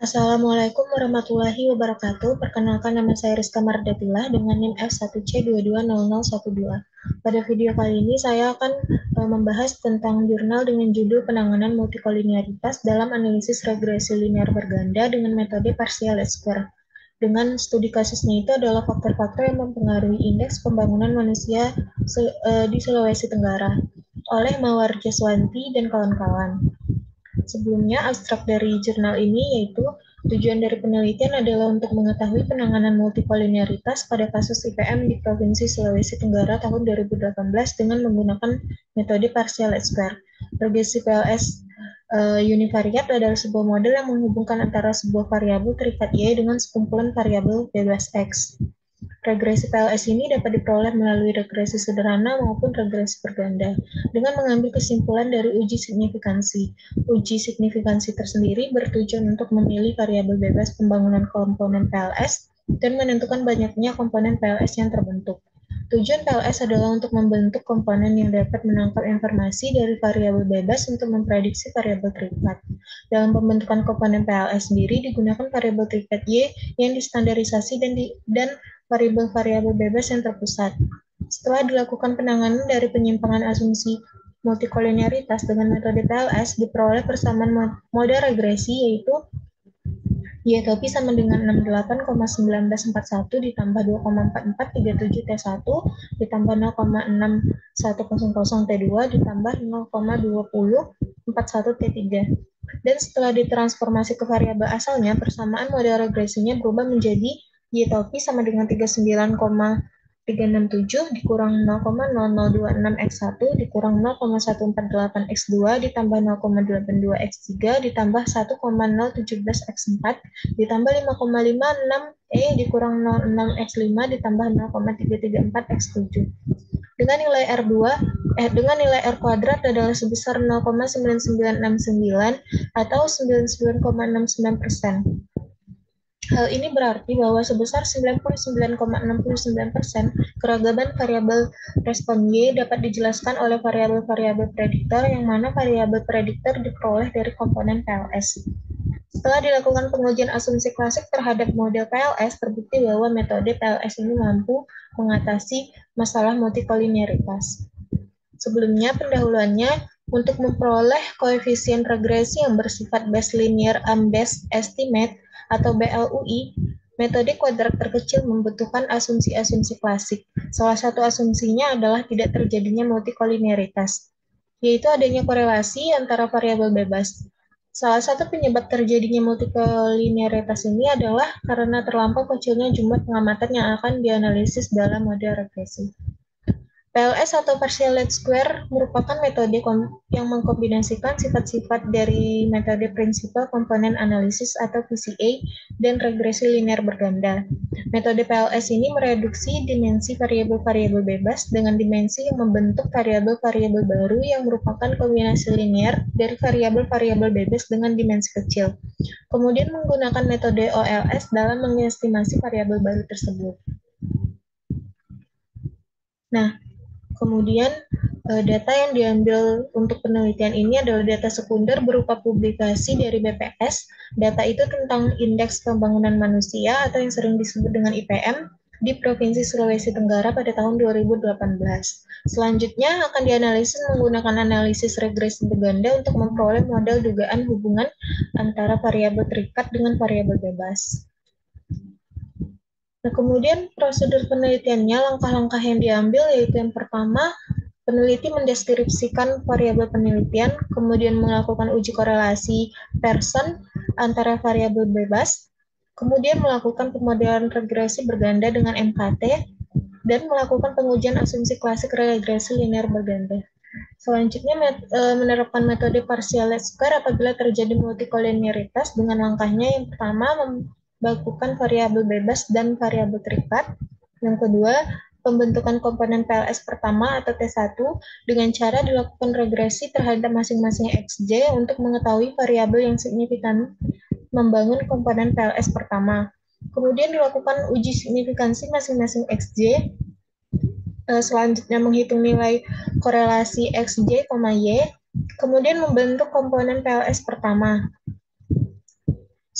Assalamualaikum warahmatullahi wabarakatuh. Perkenalkan nama saya Rizka Mardatillah dengan NIM F1C220012. Pada video kali ini saya akan membahas tentang jurnal dengan judul Penanganan Multikolinearitas dalam Analisis Regresi Linear Berganda dengan Metode Partial Least Square. Dengan studi kasusnya itu adalah faktor-faktor yang mempengaruhi indeks pembangunan manusia di Sulawesi Tenggara oleh Mawar Jaswanti dan kawan-kawan. Sebelumnya, abstrak dari jurnal ini yaitu tujuan dari penelitian adalah untuk mengetahui penanganan multikolinearitas pada kasus IPM di Provinsi Sulawesi Tenggara tahun 2018 dengan menggunakan metode partial least square. Regresi PLS univariat adalah sebuah model yang menghubungkan antara sebuah variabel terikat Y dengan sekumpulan variabel bebas X. Regresi PLS ini dapat diperoleh melalui regresi sederhana maupun regresi berganda dengan mengambil kesimpulan dari uji signifikansi. Uji signifikansi tersendiri bertujuan untuk memilih variabel bebas pembangunan komponen PLS dan menentukan banyaknya komponen PLS yang terbentuk. Tujuan PLS adalah untuk membentuk komponen yang dapat menangkap informasi dari variabel bebas untuk memprediksi variabel terikat. Dalam pembentukan komponen PLS sendiri digunakan variabel terikat Y yang distandarisasi dan variabel-variabel bebas yang terpusat. Setelah dilakukan penanganan dari penyimpangan asumsi multikolinearitas dengan metode PLS, diperoleh persamaan model regresi yaitu Y topi sama dengan 68,1941 ditambah 2,4437 T1 ditambah 0,6100 T2 ditambah 0,2041 T3. Dan setelah ditransformasi ke variabel asalnya, persamaan model regresinya berubah menjadi Y topi sama dengan 39,367 dikurang 0,0026 X1 dikurang 0,148 X2 ditambah 0,82 X3 ditambah 1,017 X4 ditambah 5,56 dikurang 06 X5 ditambah 0,334 X7. Dengan nilai dengan nilai R kuadrat adalah sebesar 0,9969 atau 99,69%. Hal ini berarti bahwa sebesar 99,69% keragaman variabel respon Y dapat dijelaskan oleh variabel-variabel prediktor yang mana variabel prediktor diperoleh dari komponen PLS. Setelah dilakukan pengujian asumsi klasik terhadap model PLS, terbukti bahwa metode PLS ini mampu mengatasi masalah multikolinearitas. Sebelumnya, pendahuluannya untuk memperoleh koefisien regresi yang bersifat base linear unbased estimate atau BLUI, metode kuadrat terkecil membutuhkan asumsi-asumsi klasik. Salah satu asumsinya adalah tidak terjadinya multikolinearitas, yaitu adanya korelasi antara variabel bebas. Salah satu penyebab terjadinya multikolinearitas ini adalah karena terlampau kecilnya jumlah pengamatan yang akan dianalisis dalam model regresi. PLS atau partial least square merupakan metode yang mengkombinasikan sifat-sifat dari metode prinsipal komponen analisis atau PCA dan regresi linear berganda. Metode PLS ini mereduksi dimensi variabel-variabel bebas dengan dimensi yang membentuk variabel-variabel baru yang merupakan kombinasi linear dari variabel-variabel bebas dengan dimensi kecil. Kemudian menggunakan metode OLS dalam mengestimasi variabel baru tersebut. Nah, kemudian data yang diambil untuk penelitian ini adalah data sekunder berupa publikasi dari BPS. Data itu tentang indeks pembangunan manusia atau yang sering disebut dengan IPM di Provinsi Sulawesi Tenggara pada tahun 2018. Selanjutnya akan dianalisis menggunakan analisis regresi berganda untuk memperoleh model dugaan hubungan antara variabel terikat dengan variabel bebas. Nah, kemudian prosedur penelitiannya, langkah-langkah yang diambil yaitu yang pertama, peneliti mendeskripsikan variabel penelitian, kemudian melakukan uji korelasi Pearson antara variabel bebas, kemudian melakukan pemodelan regresi berganda dengan MKT, dan melakukan pengujian asumsi klasik regresi linear berganda. Selanjutnya, menerapkan metode partial least square apabila terjadi multikolinearitas dengan langkahnya yang pertama, melakukan variabel bebas dan variabel terikat. Yang kedua, pembentukan komponen PLS pertama atau T1 dengan cara dilakukan regresi terhadap masing-masing XJ untuk mengetahui variabel yang signifikan membangun komponen PLS pertama. Kemudian dilakukan uji signifikansi masing-masing XJ. Selanjutnya menghitung nilai korelasi XJ, Y, kemudian membentuk komponen PLS pertama.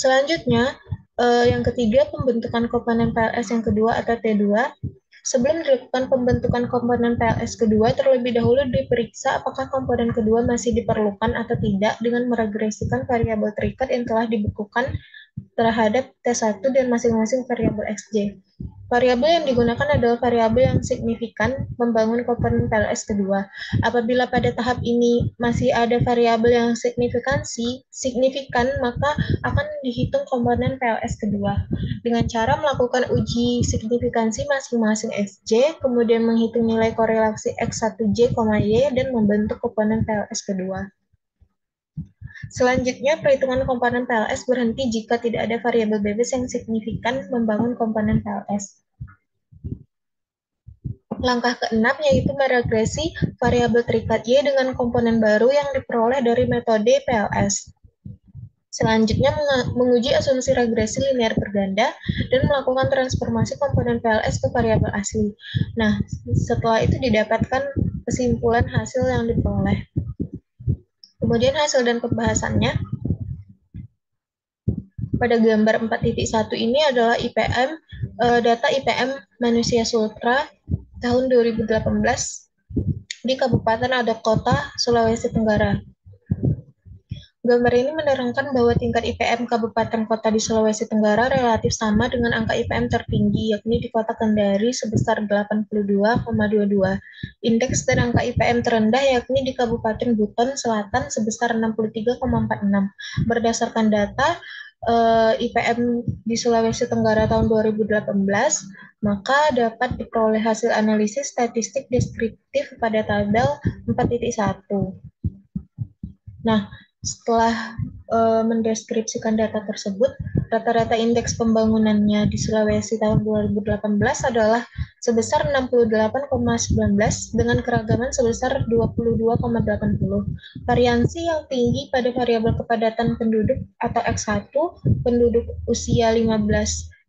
Selanjutnya, yang ketiga, pembentukan komponen PLS yang kedua atau T2. Sebelum dilakukan pembentukan komponen PLS kedua, terlebih dahulu diperiksa apakah komponen kedua masih diperlukan atau tidak dengan meregresikan variabel terikat yang telah dibekukan terhadap T1 dan masing-masing variabel XJ. Variabel yang digunakan adalah variabel yang signifikan membangun komponen PLS kedua. Apabila pada tahap ini masih ada variabel yang signifikan, maka akan dihitung komponen PLS kedua dengan cara melakukan uji signifikansi masing-masing XJ, kemudian menghitung nilai korelasi X1J, Y, dan membentuk komponen PLS kedua. Selanjutnya, perhitungan komponen PLS berhenti jika tidak ada variabel bebas yang signifikan membangun komponen PLS. Langkah keenam yaitu meregresi variabel terikat Y dengan komponen baru yang diperoleh dari metode PLS. Selanjutnya, menguji asumsi regresi linear berganda dan melakukan transformasi komponen PLS ke variabel asli. Nah, setelah itu didapatkan kesimpulan hasil yang diperoleh. Kemudian hasil dan pembahasannya. Pada gambar 4.1 ini adalah data IPM manusia Sultra tahun 2018 di Kabupaten Adakota, Sulawesi Tenggara. Gambar ini menerangkan bahwa tingkat IPM kabupaten kota di Sulawesi Tenggara relatif sama dengan angka IPM tertinggi, yakni di kota Kendari sebesar 82,22. Indeks dan angka IPM terendah yakni di Kabupaten Buton Selatan sebesar 63,46. Berdasarkan data IPM di Sulawesi Tenggara tahun 2018, maka dapat diperoleh hasil analisis statistik deskriptif pada tabel 4.1. Nah, setelah mendeskripsikan data tersebut, rata-rata indeks pembangunannya di Sulawesi tahun 2018 adalah sebesar 68,19 dengan keragaman sebesar 22,80. Variansi yang tinggi pada variabel kepadatan penduduk atau X1, penduduk usia 15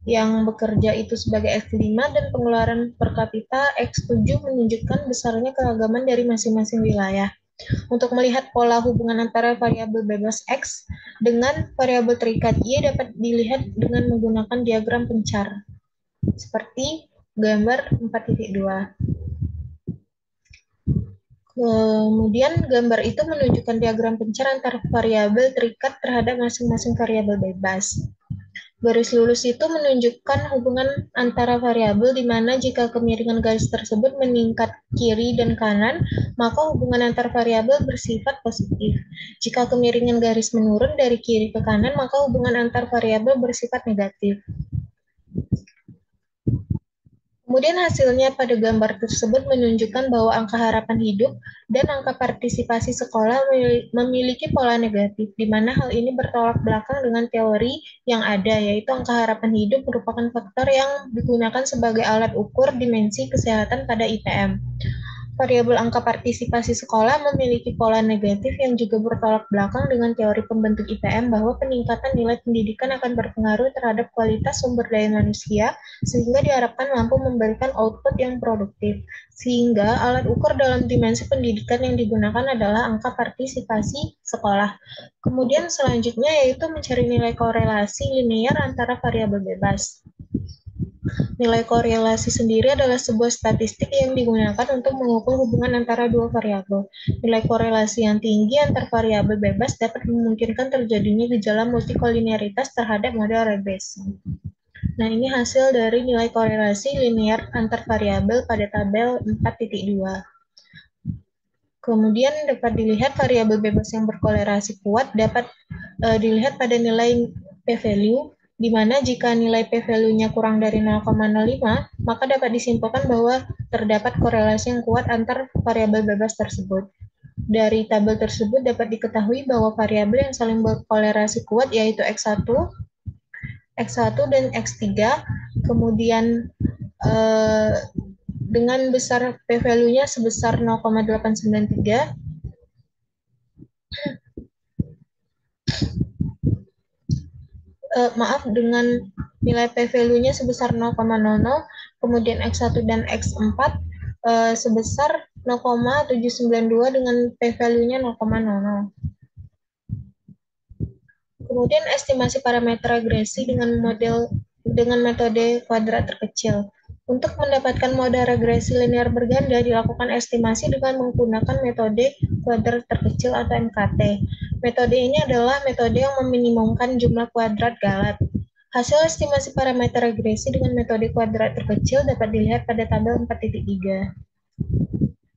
yang bekerja itu sebagai X5 dan pengeluaran per kapita X7 menunjukkan besarnya keragaman dari masing-masing wilayah. Untuk melihat pola hubungan antara variabel bebas X dengan variabel terikat Y dapat dilihat dengan menggunakan diagram pencar, seperti gambar 4.2. Kemudian gambar itu menunjukkan diagram pencar antara variabel terikat terhadap masing-masing variabel bebas. Garis lurus itu menunjukkan hubungan antara variabel di mana jika kemiringan garis tersebut meningkat kiri dan kanan, maka hubungan antar variabel bersifat positif. Jika kemiringan garis menurun dari kiri ke kanan, maka hubungan antar variabel bersifat negatif. Kemudian hasilnya pada gambar tersebut menunjukkan bahwa angka harapan hidup dan angka partisipasi sekolah memiliki pola negatif, di mana hal ini bertolak belakang dengan teori yang ada, yaitu angka harapan hidup merupakan faktor yang digunakan sebagai alat ukur dimensi kesehatan pada IPM. Variabel angka partisipasi sekolah memiliki pola negatif yang juga bertolak belakang dengan teori pembentuk IPM bahwa peningkatan nilai pendidikan akan berpengaruh terhadap kualitas sumber daya manusia sehingga diharapkan mampu memberikan output yang produktif. Sehingga alat ukur dalam dimensi pendidikan yang digunakan adalah angka partisipasi sekolah. Kemudian selanjutnya yaitu mencari nilai korelasi linear antara variabel bebas. Nilai korelasi sendiri adalah sebuah statistik yang digunakan untuk mengukur hubungan antara dua variabel. Nilai korelasi yang tinggi antar variabel bebas dapat memungkinkan terjadinya gejala multikolinearitas terhadap model regresi. Nah, ini hasil dari nilai korelasi linear antar variabel pada tabel 4.2. Kemudian dapat dilihat variabel bebas yang berkorelasi kuat dapat dilihat pada nilai p-value, di mana jika nilai p-value-nya kurang dari 0,05, maka dapat disimpulkan bahwa terdapat korelasi yang kuat antar variabel bebas tersebut. Dari tabel tersebut dapat diketahui bahwa variabel yang saling berkorelasi kuat yaitu X1, dan X3, kemudian dengan besar p-value-nya sebesar 0,893, dengan nilai p-value-nya sebesar 0,00, kemudian X1 dan X4 sebesar 0,792 dengan p-value-nya 0,00. Kemudian estimasi parameter regresi dengan metode kuadrat terkecil. Untuk mendapatkan model regresi linear berganda dilakukan estimasi dengan menggunakan metode kuadrat terkecil atau MKT. Metode ini adalah metode yang meminimumkan jumlah kuadrat galat. Hasil estimasi parameter regresi dengan metode kuadrat terkecil dapat dilihat pada tabel 4.3.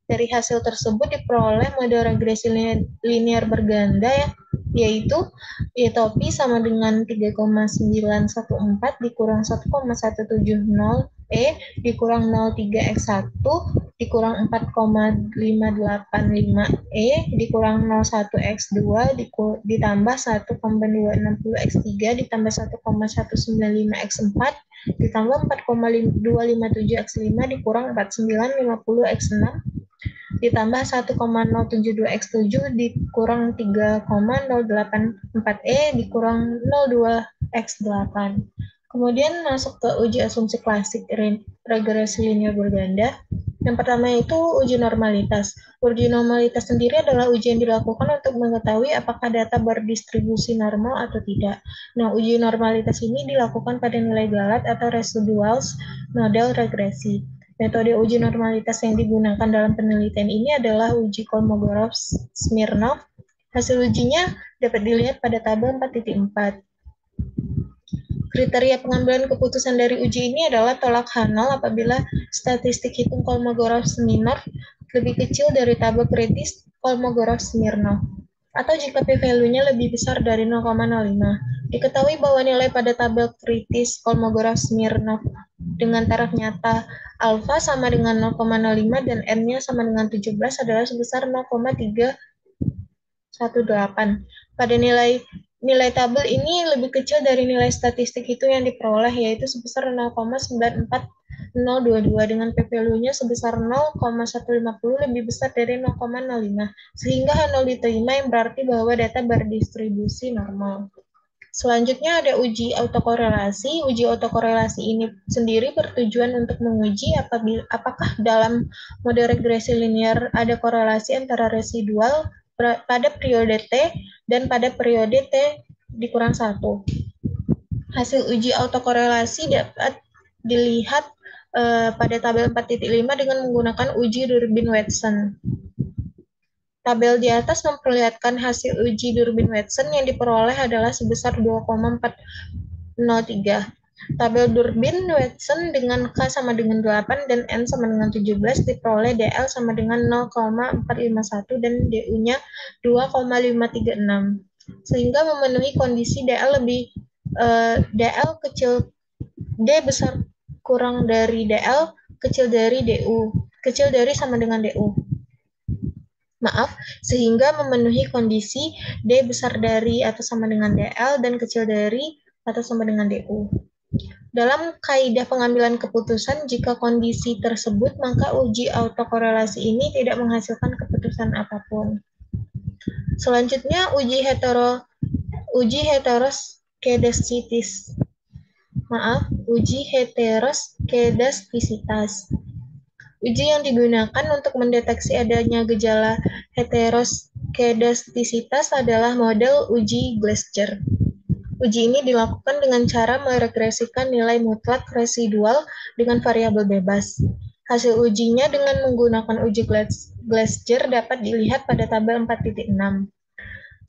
Dari hasil tersebut diperoleh model regresi linear berganda yaitu topi sama dengan 3,914 dikurang 1,170 dikurang 0,3x1 dikurang 4,585 dikurang 01x2 ditambah 1,260x3 ditambah 1,195x4 ditambah 4,257x5 dikurang 4950x6 ditambah 1,072x7 dikurang 3,084 dikurang 02x8. Kemudian masuk ke uji asumsi klasik regresi linear berganda. Yang pertama itu uji normalitas. Uji normalitas sendiri adalah uji yang dilakukan untuk mengetahui apakah data berdistribusi normal atau tidak. Nah, uji normalitas ini dilakukan pada nilai galat atau residuals model regresi. Metode uji normalitas yang digunakan dalam penelitian ini adalah uji Kolmogorov-Smirnov. Hasil ujinya dapat dilihat pada tabel 4.4. Kriteria pengambilan keputusan dari uji ini adalah tolak Hanel apabila statistik hitung Kolmogorov-Smirnov lebih kecil dari tabel kritis Kolmogorov-Smirnov, atau jika p-value-nya lebih besar dari 0,05. Diketahui bahwa nilai pada tabel kritis Kolmogorov-Smirnov dengan taraf nyata alfa sama dengan 0,05 dan n-nya sama dengan 17 adalah sebesar 0,318. Pada nilai tabel ini lebih kecil dari nilai statistik itu yang diperoleh, yaitu sebesar 0,94022 dengan p-value-nya sebesar 0,150 lebih besar dari 0,05, sehingga Hanel diterima yang berarti bahwa data berdistribusi normal. Selanjutnya ada uji autokorelasi. Uji autokorelasi ini sendiri bertujuan untuk menguji apakah dalam model regresi linear ada korelasi antara residual pada periode T dan pada periode T dikurang 1. Hasil uji autokorelasi dapat dilihat pada tabel 4.5 dengan menggunakan uji Durbin-Watson. Tabel di atas memperlihatkan hasil uji Durbin-Watson yang diperoleh adalah sebesar 2,403. Tabel Durbin-Watson dengan K sama dengan 8 dan N sama dengan 17 diperoleh DL sama dengan 0,451 dan DU-nya 2,536. Sehingga memenuhi kondisi DL kecil D besar kurang dari DL kecil dari DU, kecil dari sama dengan DU. Sehingga memenuhi kondisi D besar dari atau sama dengan DL dan kecil dari atau sama dengan DU. Dalam kaidah pengambilan keputusan, jika kondisi tersebut, maka uji autokorelasi ini tidak menghasilkan keputusan apapun. Selanjutnya, uji heteroskedastisitas. Uji yang digunakan untuk mendeteksi adanya gejala heteroskedastisitas adalah model uji Gleiser. Uji ini dilakukan dengan cara meregresikan nilai mutlak residual dengan variabel bebas. Hasil ujinya dengan menggunakan uji Gleiser dapat dilihat pada tabel 4.6.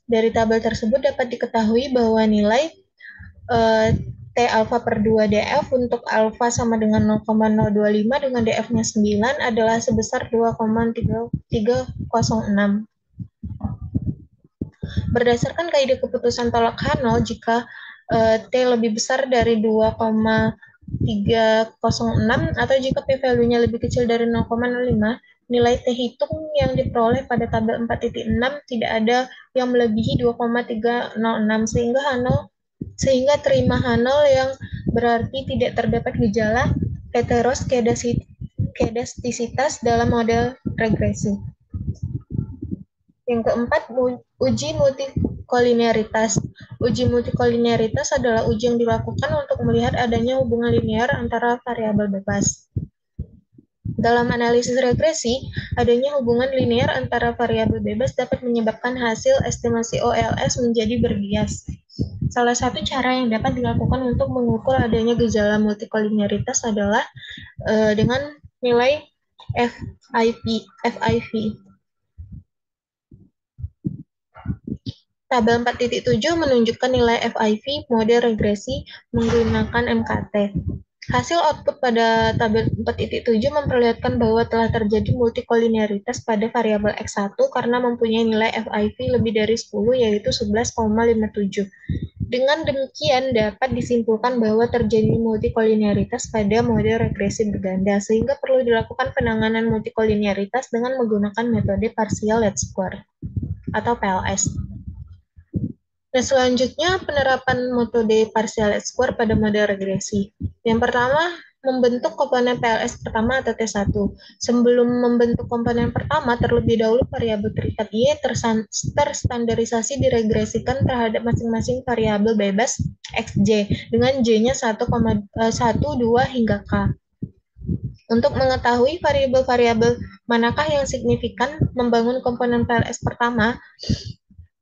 Dari tabel tersebut dapat diketahui bahwa nilai T alfa per 2 DF untuk alfa sama dengan 0,025 dengan DF-nya 9 adalah sebesar 2,306. Berdasarkan kaidah keputusan tolak Hanel, jika T lebih besar dari 2,306 atau jika p-value-nya lebih kecil dari 0,05, nilai T hitung yang diperoleh pada tabel 4.6 tidak ada yang melebihi 2,306 sehingga terima Hanel yang berarti tidak terdapat gejala heteroskedastisitas dalam model regresi. Yang keempat, uji multikolinearitas. Uji multikolinearitas adalah uji yang dilakukan untuk melihat adanya hubungan linear antara variabel bebas. Dalam analisis regresi, adanya hubungan linear antara variabel bebas dapat menyebabkan hasil estimasi OLS menjadi berbias. Salah satu cara yang dapat dilakukan untuk mengukur adanya gejala multikolinearitas adalah dengan nilai FIV. Tabel 4.7 menunjukkan nilai FIV model regresi menggunakan MKT. Hasil output pada tabel 4.7 memperlihatkan bahwa telah terjadi multikolinearitas pada variabel X1 karena mempunyai nilai FIV lebih dari 10, yaitu 11,57. Dengan demikian, dapat disimpulkan bahwa terjadi multikolinearitas pada model regresi berganda, sehingga perlu dilakukan penanganan multikolinearitas dengan menggunakan metode partial least square atau PLS. Nah, selanjutnya penerapan metode partial least square pada model regresi. Yang pertama, membentuk komponen PLS pertama atau T1. Sebelum membentuk komponen pertama, terlebih dahulu variabel terikat Y terstandarisasi diregresikan terhadap masing-masing variabel bebas XJ dengan J-nya 1, 2 hingga K. Untuk mengetahui variabel-variabel manakah yang signifikan membangun komponen PLS pertama,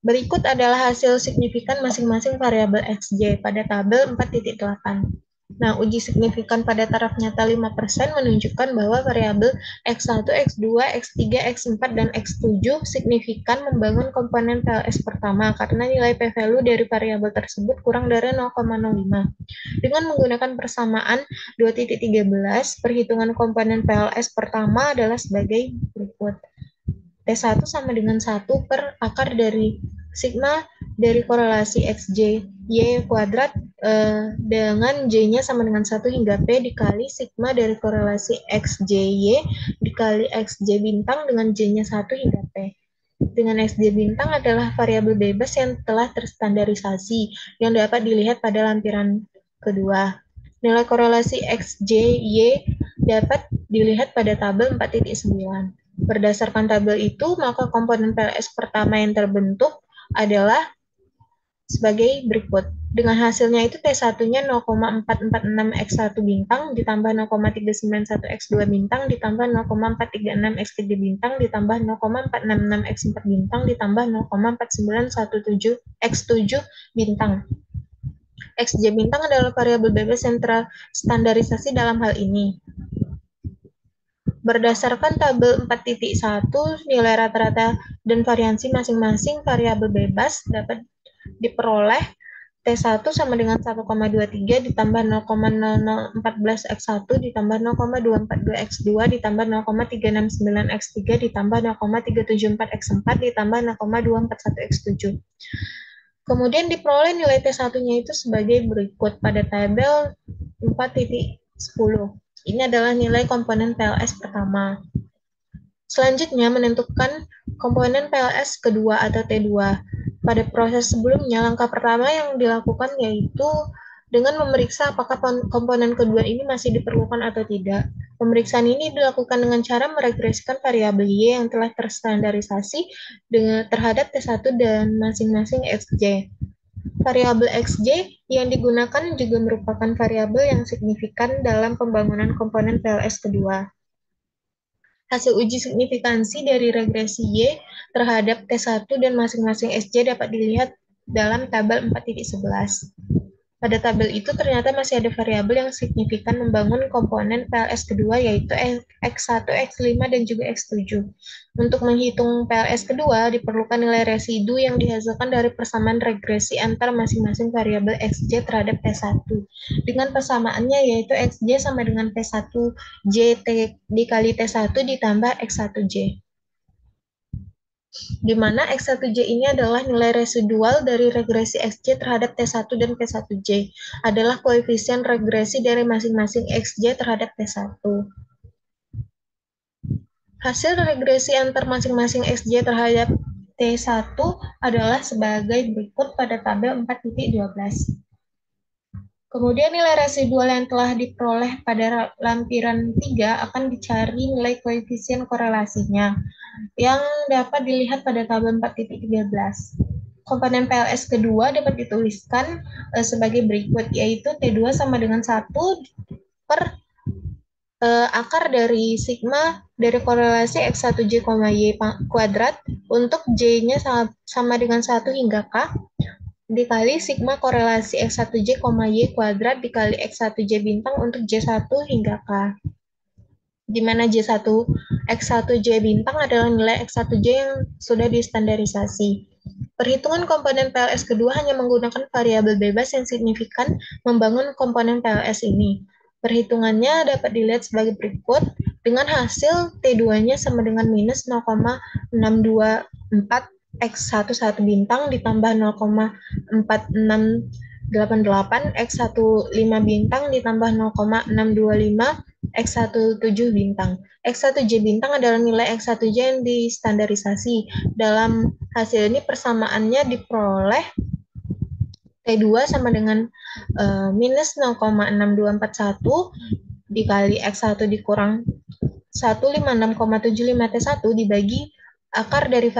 berikut adalah hasil signifikan masing-masing variabel XJ pada tabel 4.8. Nah, uji signifikan pada taraf nyata 5% menunjukkan bahwa variabel X1, X2, X3, X4, dan X7 signifikan membangun komponen PLS pertama karena nilai p-value dari variabel tersebut kurang dari 0,05. Dengan menggunakan persamaan 2.13, perhitungan komponen PLS pertama adalah sebagai berikut. T1 sama dengan 1 per akar dari sigma dari korelasi XJ Y kuadrat dengan J-nya sama dengan 1 hingga P dikali sigma dari korelasi XJY dikali XJ bintang dengan J-nya 1 hingga P. Dengan XJ bintang adalah variabel bebas yang telah terstandarisasi yang dapat dilihat pada lampiran kedua. Nilai korelasi XJY dapat dilihat pada tabel 4.9. Berdasarkan tabel itu, maka komponen PLS pertama yang terbentuk adalah sebagai berikut. Dengan hasilnya itu T1-nya 0,446 X1 bintang ditambah 0,391 X2 bintang ditambah 0,436 X3 bintang ditambah 0,466 X4 bintang ditambah 0,4917 X7 bintang. XJ bintang adalah variabel bebas yang terstandarisasi dalam hal ini. Berdasarkan tabel 4.1, nilai rata-rata dan variansi masing-masing variabel bebas dapat diperoleh T1 sama dengan 1,23 ditambah 0,0014 X1 ditambah 0,242 X2 ditambah 0,369 X3 ditambah 0,374 X4 ditambah 0,241 X7. Kemudian diperoleh nilai T1-nya itu sebagai berikut pada tabel 4.10. Ini adalah nilai komponen PLS pertama. Selanjutnya menentukan komponen PLS kedua atau T2. Pada proses sebelumnya, langkah pertama yang dilakukan yaitu dengan memeriksa apakah komponen kedua ini masih diperlukan atau tidak. Pemeriksaan ini dilakukan dengan cara meregresikan variabel Y yang telah terstandarisasi terhadap T1 dan masing-masing XJ. Variabel XJ yang digunakan juga merupakan variabel yang signifikan dalam pembangunan komponen PLS kedua. Hasil uji signifikansi dari regresi Y terhadap T1 dan masing-masing XJ dapat dilihat dalam tabel 4.11. Pada tabel itu ternyata masih ada variabel yang signifikan membangun komponen PLS kedua yaitu X1, X5, dan juga X7. Untuk menghitung PLS kedua diperlukan nilai residu yang dihasilkan dari persamaan regresi antar masing-masing variabel XJ terhadap T1. Dengan persamaannya yaitu XJ sama dengan T1J dikali T1 ditambah X1J. Di mana X1J ini adalah nilai residual dari regresi XJ terhadap T1 dan P1J, adalah koefisien regresi dari masing-masing XJ terhadap T1. Hasil regresi antar masing-masing XJ terhadap T1 adalah sebagai berikut pada tabel 4.12. Kemudian nilai residual yang telah diperoleh pada lampiran 3 akan dicari nilai koefisien korelasinya yang dapat dilihat pada tabel 4.13. Komponen PLS kedua dapat dituliskan sebagai berikut, yaitu T2 sama dengan 1 per akar dari sigma dari korelasi X1J, Y kuadrat untuk J-nya sama dengan 1 hingga K dikali sigma korelasi X1J, Y kuadrat dikali X1J bintang untuk J1 hingga K. Di mana J1, X1J bintang adalah nilai X1J yang sudah distandarisasi. Perhitungan komponen PLS kedua hanya menggunakan variabel bebas yang signifikan membangun komponen PLS ini. Perhitungannya dapat dilihat sebagai berikut, dengan hasil T2-nya sama dengan minus 0,624 X11 bintang ditambah 0,4688 X15 bintang ditambah 0,625 X17 bintang. X1J bintang adalah nilai X1J yang distandarisasi. Dalam hasil ini persamaannya diperoleh T2 sama dengan minus 0,6241 dikali X1 dikurang 156,75 T1 dibagi akar dari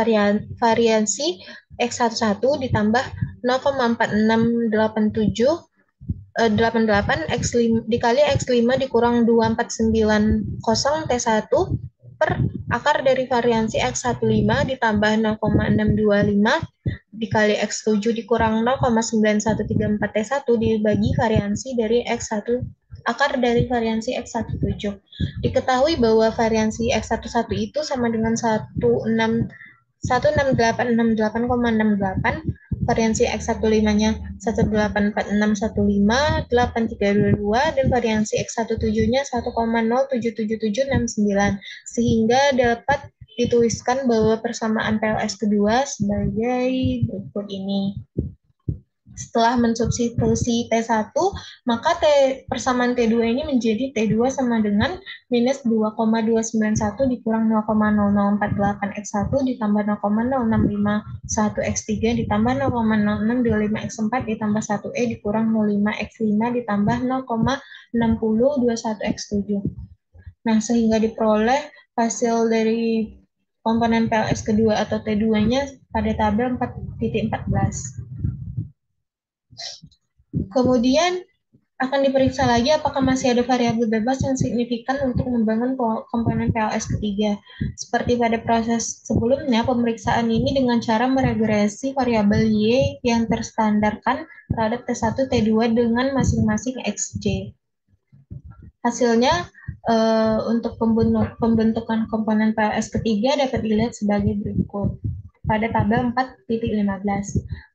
variansi X11 ditambah 0,4687 88 X5 dikali X5 dikurang 2490 T1 per akar dari variansi X15 ditambah 0,625 dikali X7 dikurang 0,9134 T1 dibagi variansi dari X1 akar dari variansi X17. Diketahui bahwa variansi X11 itu sama dengan 16868,68, variansi X15-nya 18461583322 dan variansi X17-nya 1,0777769 sehingga dapat dituliskan bahwa persamaan PLS kedua sebagai berikut ini. Setelah mensubstitusi T1, maka persamaan T2 ini menjadi T2 sama dengan minus 2,291 dikurang 0,0048 X1 ditambah 0,0651 X3 ditambah 0,0625 X4 ditambah 1E dikurang 05 X5 ditambah 0,6021 X7. Nah, sehingga diperoleh hasil dari komponen PLS kedua atau T2-nya pada tabel 4.14. Kemudian akan diperiksa lagi apakah masih ada variabel bebas yang signifikan untuk membangun komponen PLS ketiga. Seperti pada proses sebelumnya, pemeriksaan ini dengan cara meregresi variabel Y yang terstandarkan terhadap T1, T2 dengan masing-masing XJ. Hasilnya untuk pembentukan komponen PLS ketiga dapat dilihat sebagai berikut pada tabel 4.15.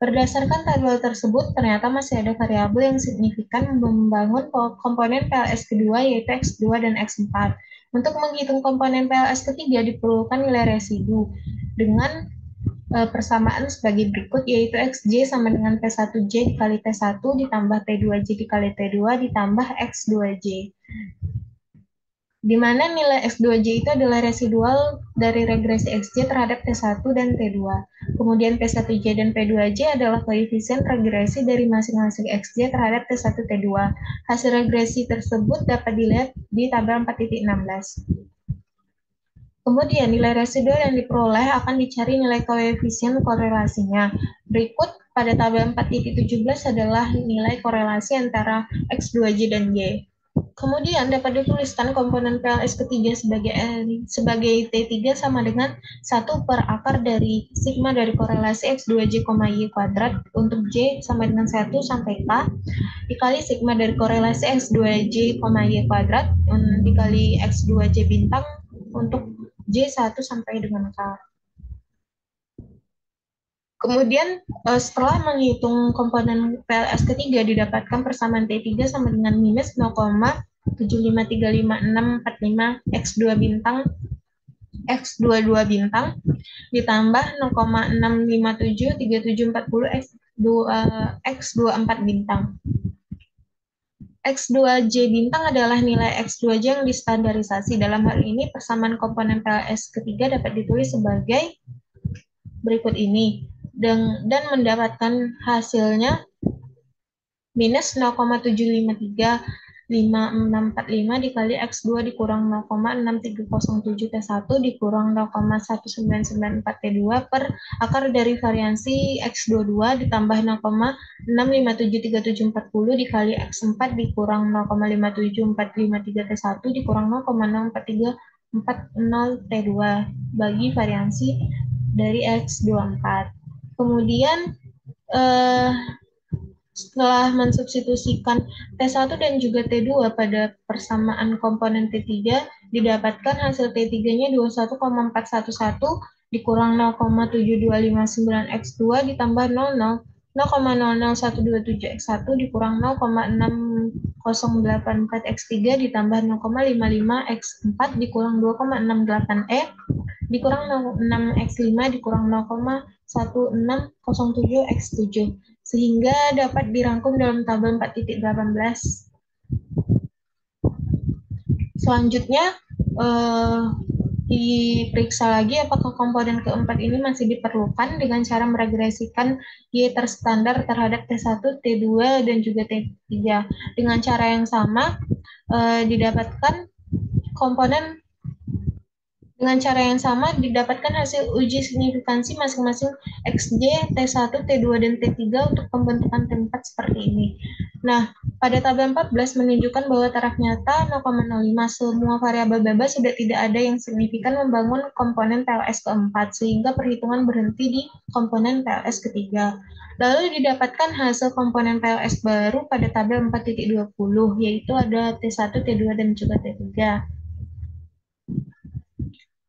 Berdasarkan tabel tersebut, ternyata masih ada variabel yang signifikan membangun komponen PLS kedua, yaitu X2 dan X4. Untuk menghitung komponen PLS ketiga diperlukan nilai residu dengan persamaan sebagai berikut, yaitu Xj sama dengan T1J dikali T1 ditambah T2J dikali T2 ditambah X2J. Di mana nilai X2J itu adalah residual dari regresi Xj terhadap T1 dan T2. Kemudian P1J dan P2J adalah koefisien regresi dari masing-masing Xj terhadap T1 T2. Hasil regresi tersebut dapat dilihat di tabel 4.16. Kemudian nilai residual yang diperoleh akan dicari nilai koefisien korelasinya. Berikut pada tabel 4.17 adalah nilai korelasi antara X2J dan Y. Kemudian dapat dituliskan komponen PLS ketiga sebagai T3 sama dengan 1 per akar dari sigma dari korelasi X2J, Y kuadrat untuk J sama dengan 1 sampai K dikali sigma dari korelasi X2J, Y kuadrat dikali X2J bintang untuk J1 sampai dengan K. Kemudian setelah menghitung komponen PLS ketiga didapatkan persamaan T3 sama dengan minus 0,75355645 X2 bintang X22 bintang ditambah 0,6573740 X24 bintang. X2J bintang adalah nilai X2J yang distandarisasi. Dalam hal ini persamaan komponen PLS ketiga dapat ditulis sebagai berikut ini. Dan mendapatkan hasilnya minus 0,7535645 dikali X2 dikurang 0,6307 T1 dikurang 0,1994 T2 per akar dari variansi X22 ditambah 0,6573740 dikali X4 dikurang 0,57453 T1 dikurang 0,04340 T2 bagi variansi dari X24. Kemudian eh, setelah mensubstitusikan T1 dan juga T2 pada persamaan komponen T3, didapatkan hasil T3-nya 21,411 dikurang 0,7259 X2 ditambah 0,000127 X1 dikurang 0,6084 X3 ditambah 0,55 X4 dikurang 2,68 dikurang 6 X5 dikurang 0,1607 X7 sehingga dapat dirangkum dalam tabel 4.18. Selanjutnya diperiksa lagi apakah komponen keempat ini masih diperlukan dengan cara meregresikan Y terstandar terhadap T1, T2, dan juga T3. Dengan cara yang sama, didapatkan komponen dengan cara yang sama didapatkan hasil uji signifikansi masing-masing XJ, T1, T2, dan T3 untuk pembentukan T4 seperti ini. Nah, pada tabel 14 menunjukkan bahwa taraf nyata 0,05 semua variabel bebas sudah tidak ada yang signifikan membangun komponen PLS keempat, sehingga perhitungan berhenti di komponen PLS ketiga. Lalu didapatkan hasil komponen PLS baru pada tabel 4.20, yaitu ada T1, T2, dan juga T3.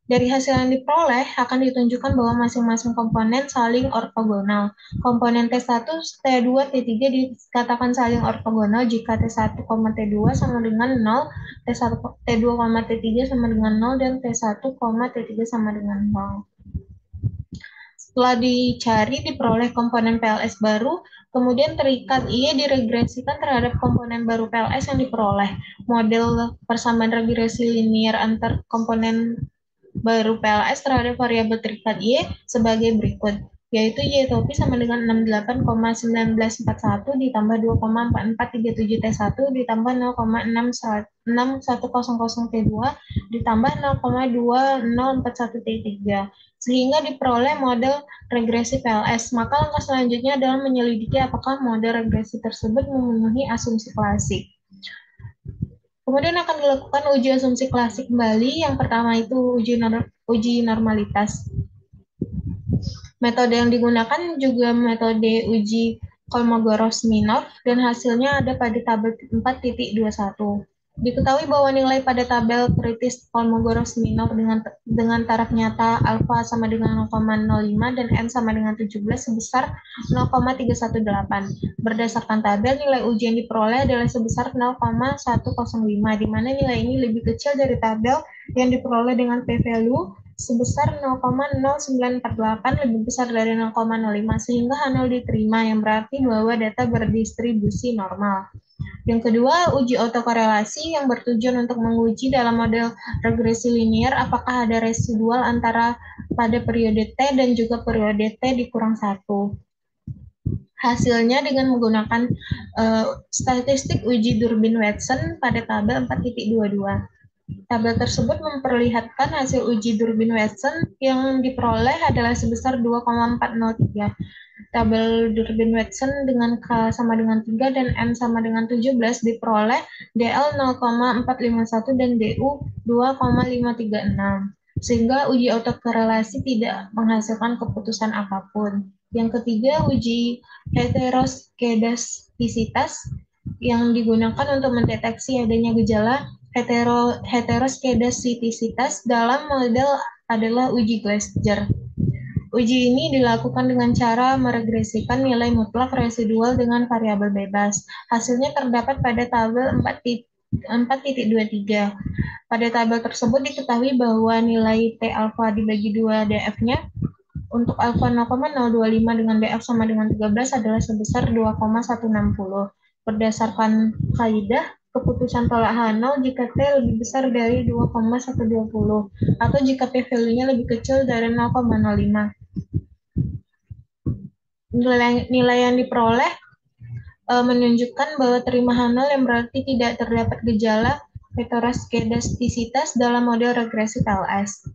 Dari hasil yang diperoleh akan ditunjukkan bahwa masing-masing komponen saling ortogonal. Komponen T1, T2, T3 dikatakan saling ortogonal jika T1, T2 sama dengan 0, T1, T2, T3 sama dengan 0, dan T1, T3 sama dengan 0. Setelah dicari, diperoleh komponen PLS baru, kemudian terikat I diregresikan terhadap komponen baru PLS yang diperoleh. Model persamaan regresi linear antar komponen baru PLS terhadap variabel terikat Y sebagai berikut, yaitu Y topi sama dengan 68,1941 ditambah 2,4437 T1 ditambah 0,6100 T2 ditambah 0,2041 T3 sehingga diperoleh model regresi PLS. Maka langkah selanjutnya adalah menyelidiki apakah model regresi tersebut memenuhi asumsi klasik. Kemudian akan dilakukan uji asumsi klasik kembali. Yang pertama itu uji normalitas. Metode yang digunakan juga metode uji Kolmogorov-Smirnov dan hasilnya ada pada tabel 4.21. Diketahui bahwa nilai pada tabel kritis Kolmogorov-Smirnov dengan taraf nyata alfa sama dengan 0,05 dan n sama dengan 17 sebesar 0,318. Berdasarkan tabel, nilai uji yang diperoleh adalah sebesar 0,105, di mana nilai ini lebih kecil dari tabel yang diperoleh dengan p-value sebesar 0,0948 lebih besar dari 0,05 sehingga H0 diterima yang berarti bahwa data berdistribusi normal. Yang kedua, uji autokorelasi yang bertujuan untuk menguji dalam model regresi linear apakah ada residual antara pada periode T dan juga periode T dikurang 1. Hasilnya dengan menggunakan statistik uji Durbin-Watson pada tabel 4.22. Tabel tersebut memperlihatkan hasil uji Durbin-Watson yang diperoleh adalah sebesar 2,403. Tabel Durbin-Watson dengan K sama dengan 3 dan N sama dengan 17 diperoleh DL 0,451 dan DU 2,536. Sehingga uji autokorelasi tidak menghasilkan keputusan apapun. Yang ketiga, uji heteroskedastisitas yang digunakan untuk mendeteksi adanya gejala heteroskedastisitas dalam model adalah uji Gleiser. Uji ini dilakukan dengan cara meregresikan nilai mutlak residual dengan variabel bebas. Hasilnya terdapat pada tabel 4.23. Pada tabel tersebut diketahui bahwa nilai T alfa dibagi 2 DF-nya untuk alfa 0,025 dengan DF sama dengan 13 adalah sebesar 2,160. Berdasarkan kaidah, keputusan tolak H0 jika T lebih besar dari 2,120 atau jika P-value-nya lebih kecil dari 0,05. Nilai yang diperoleh menunjukkan bahwa terima H0 yang berarti tidak terdapat gejala heteroskedastisitas dalam model regresi PLS.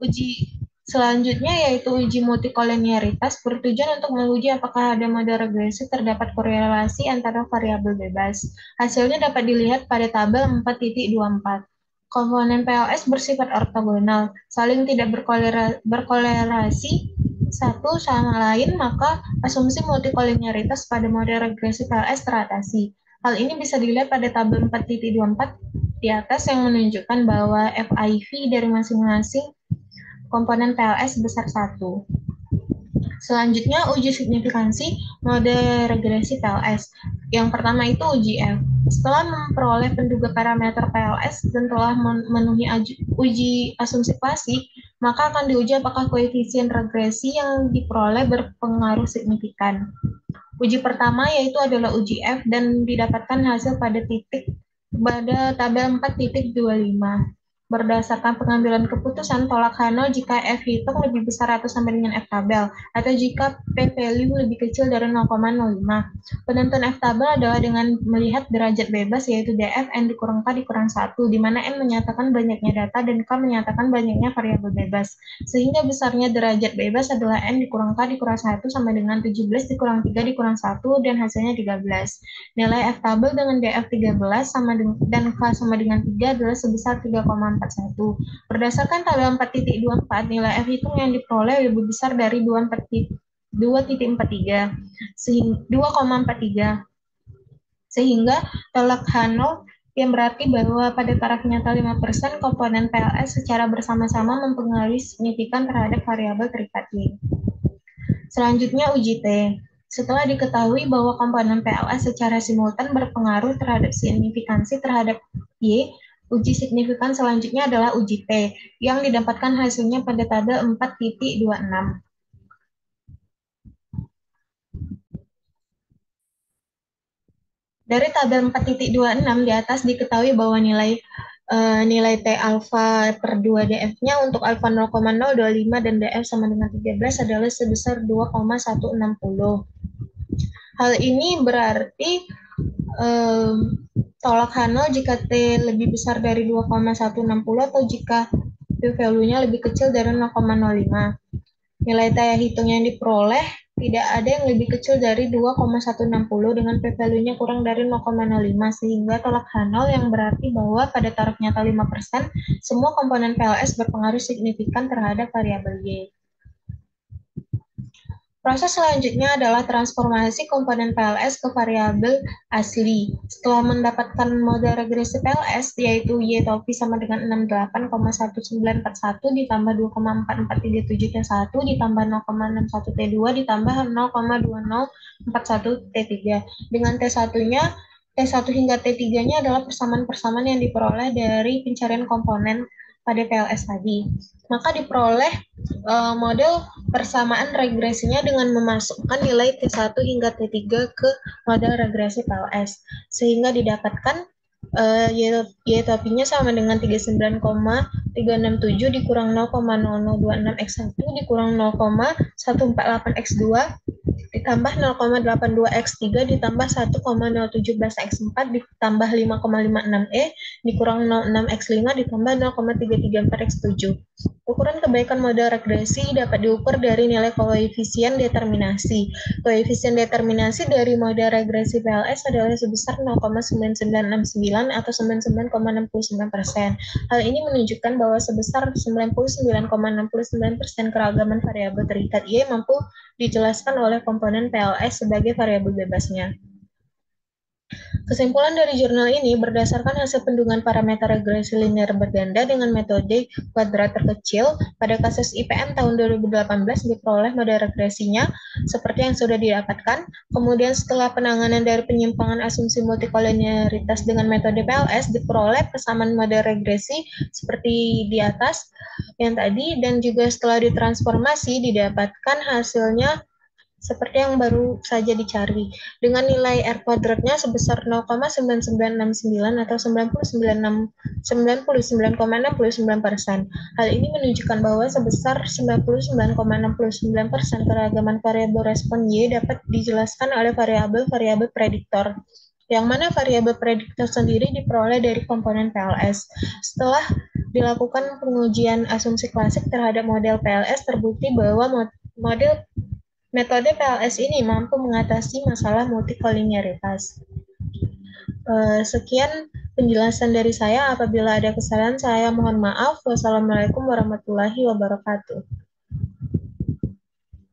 Uji selanjutnya yaitu uji multikolinearitas bertujuan untuk menguji apakah ada model regresi terdapat korelasi antara variabel bebas. Hasilnya dapat dilihat pada tabel 4.24. Komponen PLS bersifat ortogonal, saling tidak berkolerasi satu sama lain, maka asumsi multikolinearitas pada model regresi PLS teratasi. Hal ini bisa dilihat pada tabel 4.24 di atas yang menunjukkan bahwa FIV dari masing-masing komponen PLS sebesar 1. Selanjutnya, uji signifikansi mode regresi PLS. Yang pertama itu uji F. Setelah memperoleh penduga parameter PLS dan telah memenuhi uji asumsi klasik, maka akan diuji apakah koefisien regresi yang diperoleh berpengaruh signifikan. Uji pertama yaitu adalah uji F dan didapatkan hasil pada tabel 4.25. Berdasarkan pengambilan keputusan tolak Hano jika F hitung lebih besar atau sama dengan F tabel, atau jika P value lebih kecil dari 0,05. Penentuan F tabel adalah dengan melihat derajat bebas yaitu DF N dikurang K dikurang 1, di mana N menyatakan banyaknya data dan K menyatakan banyaknya variabel bebas. Sehingga besarnya derajat bebas adalah N dikurang K dikurang 1 sama dengan 17 dikurang 3 dikurang 1 dan hasilnya 13. Nilai F tabel dengan DF 13 dan K sama dengan 3 adalah sebesar 3,41. Berdasarkan tabel 4.24, nilai F hitung yang diperoleh lebih besar dari 2,43 sehingga tolak Hano yang berarti bahwa pada taraf nyata 5% komponen PLS secara bersama-sama mempengaruhi signifikan terhadap variabel terikat Y. Selanjutnya uji T. Setelah diketahui bahwa komponen PLS secara simultan berpengaruh terhadap signifikansi terhadap Y, uji signifikan selanjutnya adalah uji T, yang didapatkan hasilnya pada tabel 4.26. Dari tabel 4.26 di atas diketahui bahwa nilai T alfa per 2 DF-nya untuk alfa 0,025 dan DF sama dengan 13 adalah sebesar 2,160. Hal ini berarti tolak Hano jika T lebih besar dari 2,160 atau jika P-value-nya lebih kecil dari 0,05. Nilai T hitung yang diperoleh tidak ada yang lebih kecil dari 2,160 dengan P-value-nya kurang dari 0,05 sehingga tolak Hano yang berarti bahwa pada taraf nyata 5% semua komponen PLS berpengaruh signifikan terhadap variabel Y. Proses selanjutnya adalah transformasi komponen PLS ke variabel asli. Setelah mendapatkan model regresi PLS, yaitu Y topi sama dengan 68,1941 ditambah 2,4437 T1 ditambah 0,61 T2 ditambah 0,2041 T3. Dengan T1-nya, T1 hingga T3-nya adalah persamaan-persamaan yang diperoleh dari pencarian komponen pada PLS tadi. Maka diperoleh model persamaan regresinya dengan memasukkan nilai T1 hingga T3 ke model regresi PLS, sehingga didapatkan Y topinya sama dengan 39,367 dikurang 0,0026 X1 dikurang 0,148 X2 ditambah 0,82 X3 ditambah 1,017 X4 ditambah 5,56 dikurang 06 X5 ditambah 0,334 X7. Ukuran kebaikan model regresi dapat diukur dari nilai koefisien determinasi. Koefisien determinasi dari model regresi PLS adalah sebesar 0,9969 atau 99,69%. Hal ini menunjukkan bahwa sebesar 99,69% keragaman variabel terikat Y mampu dijelaskan oleh komponen PLS sebagai variabel bebasnya. Kesimpulan dari jurnal ini berdasarkan hasil pendungan parameter regresi linear berganda dengan metode kuadrat terkecil pada kasus IPM tahun 2018 diperoleh model regresinya seperti yang sudah didapatkan. Kemudian setelah penanganan dari penyimpangan asumsi multikolinearitas dengan metode PLS diperoleh persamaan model regresi seperti di atas yang tadi, dan juga setelah ditransformasi didapatkan hasilnya seperti yang baru saja dicari, dengan nilai R kuadratnya sebesar 0,9969 atau 99,69%. Hal ini menunjukkan bahwa sebesar 99,69% keragaman variabel respon Y dapat dijelaskan oleh variabel-variabel prediktor, yang mana variabel prediktor sendiri diperoleh dari komponen PLS. Setelah dilakukan pengujian asumsi klasik terhadap model PLS, terbukti bahwa metode PLS ini mampu mengatasi masalah multikolinearitas. Sekian penjelasan dari saya. Apabila ada kesalahan, saya mohon maaf. Wassalamualaikum warahmatullahi wabarakatuh.